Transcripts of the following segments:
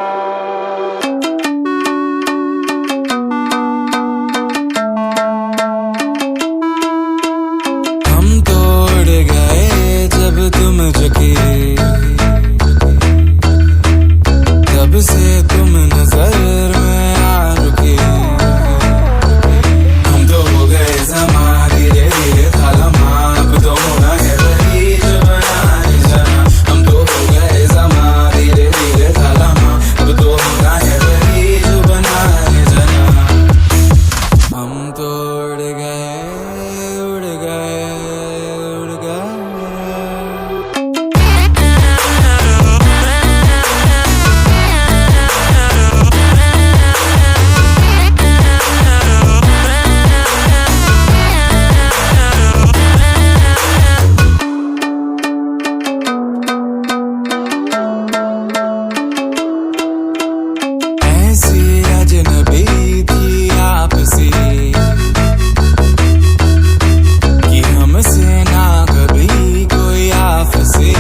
हम तो उड़ गए जब तुम झुकी, तब से तुम नजर में आ रुकी। हम तो हो गए समा धीरे धीरे था लम्हा, अब तो होना है वही जो बनाए जाना। हम तो हो गए समा धीरे धीरे था लम्हा, अब तो होना है वही जो बनाए जाना। हम तो उड़ गए उड़ गए उड़ गए। ऐसी अजनबी थी आपसी कि हमसे ना कभी कोई आपसी।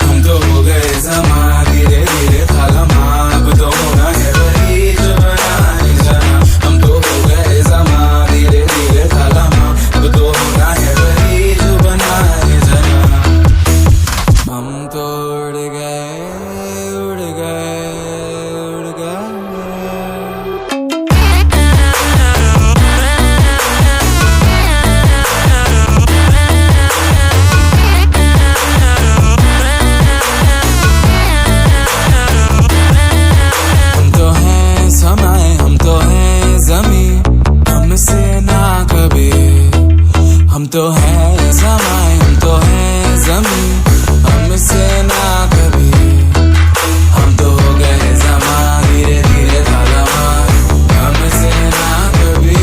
हम तो हो गए समा धीरे धीरे था लम्हा, अब तो होना है वही जो बनाए जाना। हम तो हो गए समा धीरे धीरे था लम्हा, अब तो होना है वही जो बनाए जाना। हम तो उड़ गए उड़ गए उड़ गए। हम तो हैं समाए, हम तो हैं जमी, हमसे ना कभी। हम तो हैं समाए, हम तो हैं जमी, हमसे ना कभी। हम तो हो गए समा धीरे धीरे था लम्हा, हमसे ना कभी।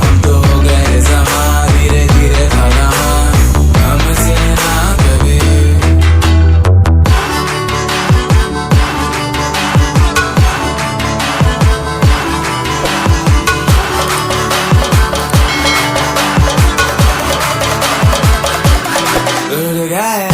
हम तो हो गए समा धीरे धीरे था लम्हा, हमसे ना कभी। उड़ गए